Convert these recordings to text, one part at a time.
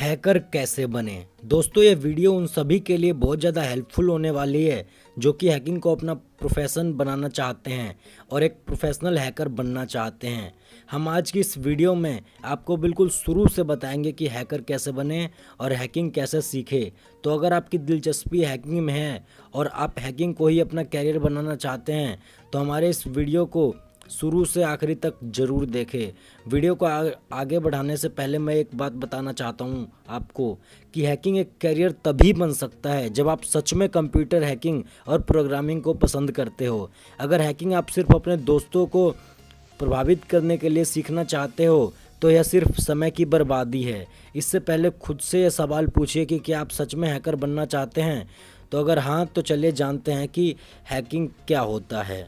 Hacker कैसे बने। दोस्तों, ये वीडियो उन सभी के लिए बहुत ज़्यादा हेल्पफुल होने वाली है जो कि हैकिंग को अपना प्रोफेशन बनाना चाहते हैं और एक प्रोफेशनल हैकर बनना चाहते हैं। हम आज की इस वीडियो में आपको बिल्कुल शुरू से बताएंगे कि हैकर कैसे बने और हैकिंग कैसे सीखे। तो अगर आपकी दिलचस्पी हैकिंग में है और आप हैकिंग को ही अपना कैरियर बनाना चाहते हैं तो हमारे इस वीडियो को शुरू से आखिरी तक ज़रूर देखें। वीडियो को आगे बढ़ाने से पहले मैं एक बात बताना चाहता हूं आपको कि हैकिंग एक करियर तभी बन सकता है जब आप सच में कंप्यूटर हैकिंग और प्रोग्रामिंग को पसंद करते हो। अगर हैकिंग आप सिर्फ अपने दोस्तों को प्रभावित करने के लिए सीखना चाहते हो तो यह सिर्फ समय की बर्बादी है। इससे पहले खुद से यह सवाल पूछिए कि क्या आप सच में हैकर बनना चाहते हैं। तो अगर हाँ, तो चलिए जानते हैं कि हैकिंग क्या होता है।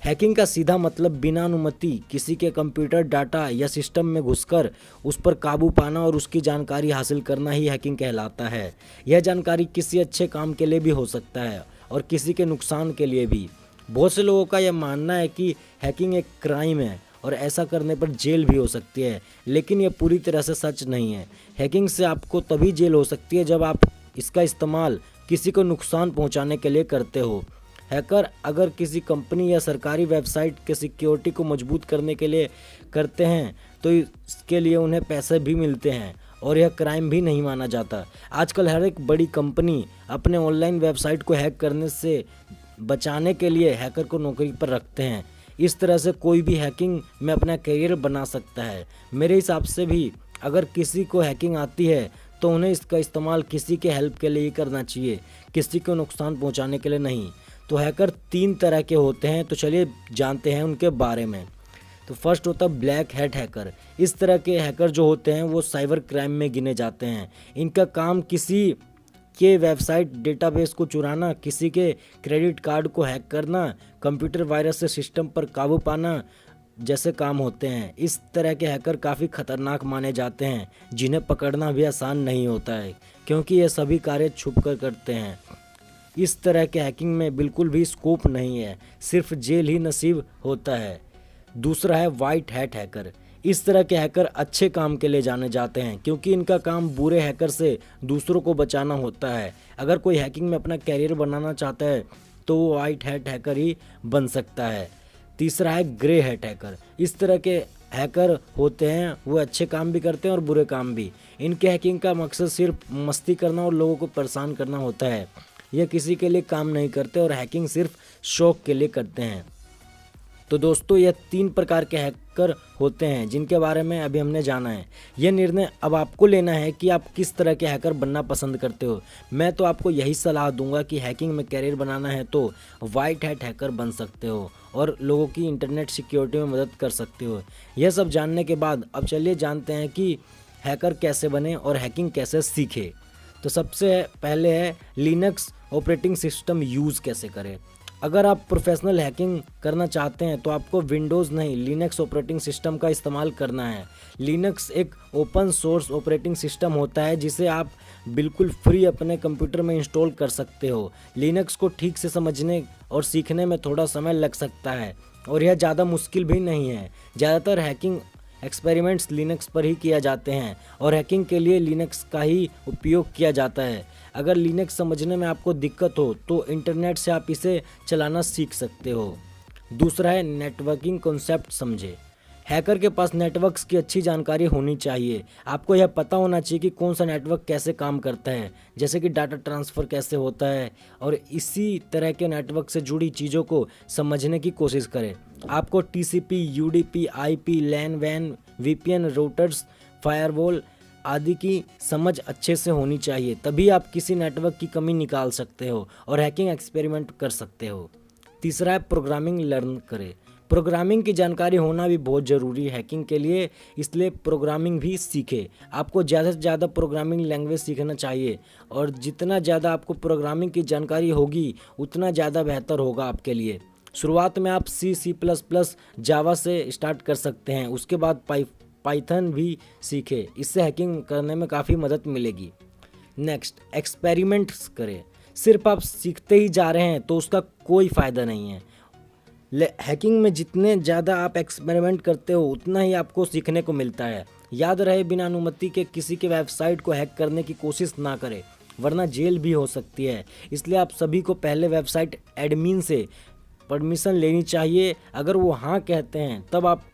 हैकिंग का सीधा मतलब बिना अनुमति किसी के कंप्यूटर डाटा या सिस्टम में घुसकर उस पर काबू पाना और उसकी जानकारी हासिल करना ही हैकिंग कहलाता है। यह जानकारी किसी अच्छे काम के लिए भी हो सकता है और किसी के नुकसान के लिए भी। बहुत से लोगों का यह मानना है कि हैकिंग एक क्राइम है और ऐसा करने पर जेल भी हो सकती है, लेकिन यह पूरी तरह से सच नहीं है। हैकिंग से आपको तभी जेल हो सकती है जब आप इसका इस्तेमाल किसी को नुकसान पहुंचाने के लिए करते हो। हैकर अगर किसी कंपनी या सरकारी वेबसाइट के सिक्योरिटी को मजबूत करने के लिए करते हैं तो इसके लिए उन्हें पैसे भी मिलते हैं और यह क्राइम भी नहीं माना जाता। आजकल हर एक बड़ी कंपनी अपने ऑनलाइन वेबसाइट को हैक करने से बचाने के लिए हैकर को नौकरी पर रखते हैं। इस तरह से कोई भी हैकिंग में अपना करियर बना सकता है। मेरे हिसाब से भी अगर किसी को हैकिंग आती है तो उन्हें इसका इस्तेमाल किसी के हेल्प के लिए ही करना चाहिए, किसी को नुकसान पहुंचाने के लिए नहीं। तो हैकर 3 तरह के होते हैं, तो चलिए जानते हैं उनके बारे में। तो फर्स्ट होता है ब्लैक हैट हैकर। इस तरह के हैकर जो होते हैं वो साइबर क्राइम में गिने जाते हैं। इनका काम किसी के वेबसाइट डेटाबेस को चुराना, किसी के क्रेडिट कार्ड को हैक करना, कंप्यूटर वायरस से सिस्टम पर काबू पाना जैसे काम होते हैं। इस तरह के हैकर काफ़ी खतरनाक माने जाते हैं, जिन्हें पकड़ना भी आसान नहीं होता है क्योंकि ये सभी कार्य छुप कर करते हैं। इस तरह के हैकिंग में बिल्कुल भी स्कोप नहीं है, सिर्फ जेल ही नसीब होता है। दूसरा है वाइट हैट हैकर। इस तरह के हैकर अच्छे काम के लिए जाने जाते हैं क्योंकि इनका काम बुरे हैकर से दूसरों को बचाना होता है। अगर कोई हैकिंग में अपना कैरियर बनाना चाहता है तो वो वाइट हैट हैकर ही बन सकता है। तीसरा है ग्रे हैट हैकर। इस तरह के हैकर होते हैं वो अच्छे काम भी करते हैं और बुरे काम भी। इनके हैकिंग का मकसद सिर्फ मस्ती करना और लोगों को परेशान करना होता है। यह किसी के लिए काम नहीं करते और हैकिंग सिर्फ शौक के लिए करते हैं। तो दोस्तों, यह 3 प्रकार के हैकर होते हैं जिनके बारे में अभी हमने जाना है। यह निर्णय अब आपको लेना है कि आप किस तरह के हैकर बनना पसंद करते हो। मैं तो आपको यही सलाह दूंगा कि हैकिंग में कैरियर बनाना है तो वाइट हैट हैकर बन सकते हो और लोगों की इंटरनेट सिक्योरिटी में मदद कर सकते हो। यह सब जानने के बाद अब चलिए जानते हैं कि हैकर कैसे बने और हैकिंग कैसे सीखे। तो सबसे पहले है लिनक्स ऑपरेटिंग सिस्टम यूज़ कैसे करें। अगर आप प्रोफेशनल हैकिंग करना चाहते हैं तो आपको विंडोज़ नहीं लिनक्स ऑपरेटिंग सिस्टम का इस्तेमाल करना है। लिनक्स एक ओपन सोर्स ऑपरेटिंग सिस्टम होता है जिसे आप बिल्कुल फ्री अपने कंप्यूटर में इंस्टॉल कर सकते हो। लिनक्स को ठीक से समझने और सीखने में थोड़ा समय लग सकता है और यह ज़्यादा मुश्किल भी नहीं है। ज़्यादातर हैकिंग एक्सपेरिमेंट्स लिनक्स पर ही किया जाते हैं और हैकिंग के लिए लिनक्स का ही उपयोग किया जाता है। अगर लिनक्स समझने में आपको दिक्कत हो तो इंटरनेट से आप इसे चलाना सीख सकते हो। दूसरा है नेटवर्किंग कॉन्सेप्ट समझे। हैकर के पास नेटवर्क्स की अच्छी जानकारी होनी चाहिए। आपको यह पता होना चाहिए कि कौन सा नेटवर्क कैसे काम करता है, जैसे कि डाटा ट्रांसफ़र कैसे होता है, और इसी तरह के नेटवर्क से जुड़ी चीज़ों को समझने की कोशिश करें। आपको टीसीपी, यूडीपी, आईपी, लैन, वैन, वीपीएन, राउटर्स, फायरवॉल आदि की समझ अच्छे से होनी चाहिए, तभी आप किसी नेटवर्क की कमी निकाल सकते हो और हैकिंग एक्सपेरिमेंट कर सकते हो। तीसरा है प्रोग्रामिंग लर्न करें। प्रोग्रामिंग की जानकारी होना भी बहुत ज़रूरी है हैकिंग के लिए, इसलिए प्रोग्रामिंग भी सीखें। आपको ज़्यादा से ज़्यादा प्रोग्रामिंग लैंग्वेज सीखना चाहिए और जितना ज़्यादा आपको प्रोग्रामिंग की जानकारी होगी उतना ज़्यादा बेहतर होगा आपके लिए। शुरुआत में आप C++, जावा से स्टार्ट कर सकते हैं, उसके बाद पाइथन भी सीखें। इससे हैकिंग करने में काफ़ी मदद मिलेगी। नेक्स्ट, एक्सपेरिमेंट्स करें। सिर्फ आप सीखते ही जा रहे हैं तो उसका कोई फ़ायदा नहीं है। हैकिंग में जितने ज़्यादा आप एक्सपेरिमेंट करते हो उतना ही आपको सीखने को मिलता है। याद रहे, बिना अनुमति के किसी के वेबसाइट को हैक करने की कोशिश ना करें, वरना जेल भी हो सकती है। इसलिए आप सभी को पहले वेबसाइट एडमिन से परमिशन लेनी चाहिए। अगर वो हाँ कहते हैं तब आप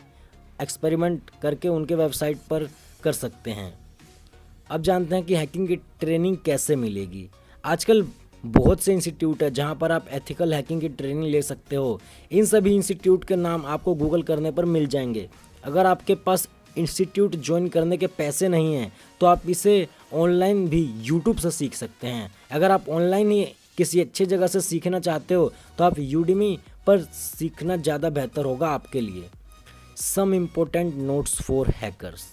एक्सपेरिमेंट करके उनके वेबसाइट पर कर सकते हैं। अब जानते हैं कि हैकिंग की ट्रेनिंग कैसे मिलेगी। आजकल बहुत से इंस्टीट्यूट है जहां पर आप एथिकल हैकिंग की ट्रेनिंग ले सकते हो। इन सभी इंस्टीट्यूट के नाम आपको गूगल करने पर मिल जाएंगे। अगर आपके पास इंस्टीट्यूट ज्वाइन करने के पैसे नहीं हैं तो आप इसे ऑनलाइन भी यूट्यूब से सीख सकते हैं। अगर आप ऑनलाइन ही किसी अच्छी जगह से सीखना चाहते हो तो आप यूडेमी पर सीखना ज़्यादा बेहतर होगा आपके लिए। Some important notes for hackers.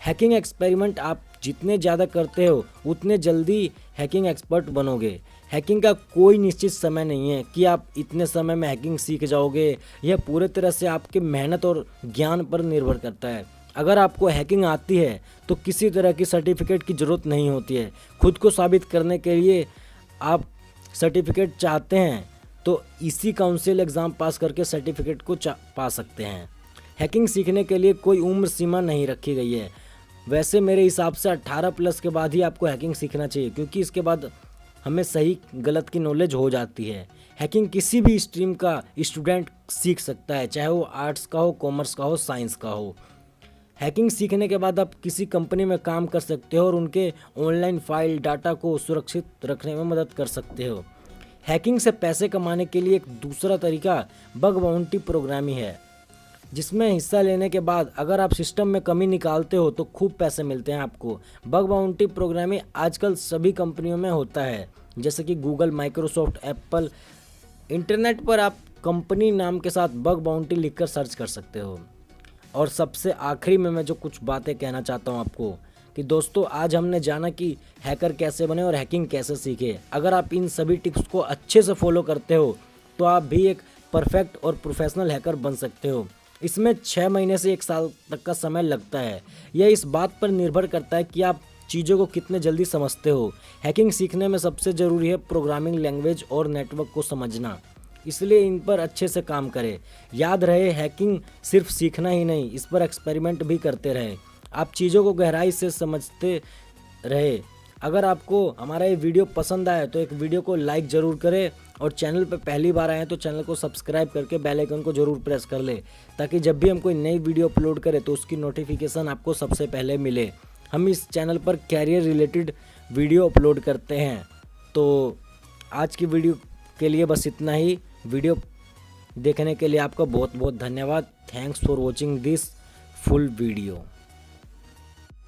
Hacking experiment आप जितने ज़्यादा करते हो उतने जल्दी हैकिंग एक्सपर्ट बनोगे। हैकिंग का कोई निश्चित समय नहीं है कि आप इतने समय में हैकिंग सीख जाओगे। यह पूरे तरह से आपके मेहनत और ज्ञान पर निर्भर करता है। अगर आपको हैकिंग आती है तो किसी तरह की सर्टिफिकेट की ज़रूरत नहीं होती है। खुद को साबित करने के लिए आप सर्टिफिकेट चाहते हैं तो इसी काउंसिल एग्ज़ाम पास करके सर्टिफिकेट को पा सकते हैं। हैकिंग सीखने के लिए कोई उम्र सीमा नहीं रखी गई है। वैसे मेरे हिसाब से 18 प्लस के बाद ही आपको हैकिंग सीखना चाहिए, क्योंकि इसके बाद हमें सही गलत की नॉलेज हो जाती है। हैकिंग किसी भी स्ट्रीम का स्टूडेंट सीख सकता है, चाहे वो आर्ट्स का हो, कॉमर्स का हो, साइंस का हो। हैकिंग सीखने के बाद आप किसी कंपनी में काम कर सकते हो और उनके ऑनलाइन फाइल डाटा को सुरक्षित रखने में मदद कर सकते हो। हैकिंग से पैसे कमाने के लिए एक दूसरा तरीका बग बाउंटी प्रोग्रामिंग है, जिसमें हिस्सा लेने के बाद अगर आप सिस्टम में कमी निकालते हो तो खूब पैसे मिलते हैं आपको। बग बाउंटी प्रोग्रामिंग आजकल सभी कंपनियों में होता है, जैसे कि गूगल, माइक्रोसॉफ्ट, एप्पल। इंटरनेट पर आप कंपनी नाम के साथ बग बाउंटी लिखकर सर्च कर सकते हो। और सबसे आखिरी में मैं जो कुछ बातें कहना चाहता हूँ आपको कि दोस्तों, आज हमने जाना कि हैकर कैसे बने और हैकिंग कैसे सीखे। अगर आप इन सभी टिप्स को अच्छे से फॉलो करते हो तो आप भी एक परफेक्ट और प्रोफेशनल हैकर बन सकते हो। इसमें 6 महीने से 1 साल तक का समय लगता है। यह इस बात पर निर्भर करता है कि आप चीज़ों को कितने जल्दी समझते हो। हैकिंग सीखने में सबसे ज़रूरी है प्रोग्रामिंग लैंग्वेज और नेटवर्क को समझना, इसलिए इन पर अच्छे से काम करें। याद रहे, हैकिंग सिर्फ सीखना ही नहीं, इस पर एक्सपेरिमेंट भी करते रहे। आप चीज़ों को गहराई से समझते रहे। अगर आपको हमारा ये वीडियो पसंद आया तो एक वीडियो को लाइक ज़रूर करें और चैनल पर पहली बार आए हैं तो चैनल को सब्सक्राइब करके बेल आइकन को ज़रूर प्रेस कर ले, ताकि जब भी हम कोई नई वीडियो अपलोड करें तो उसकी नोटिफिकेशन आपको सबसे पहले मिले। हम इस चैनल पर कैरियर रिलेटेड वीडियो अपलोड करते हैं। तो आज की वीडियो के लिए बस इतना ही। वीडियो देखने के लिए आपका बहुत बहुत धन्यवाद। Thanks for watching this full video.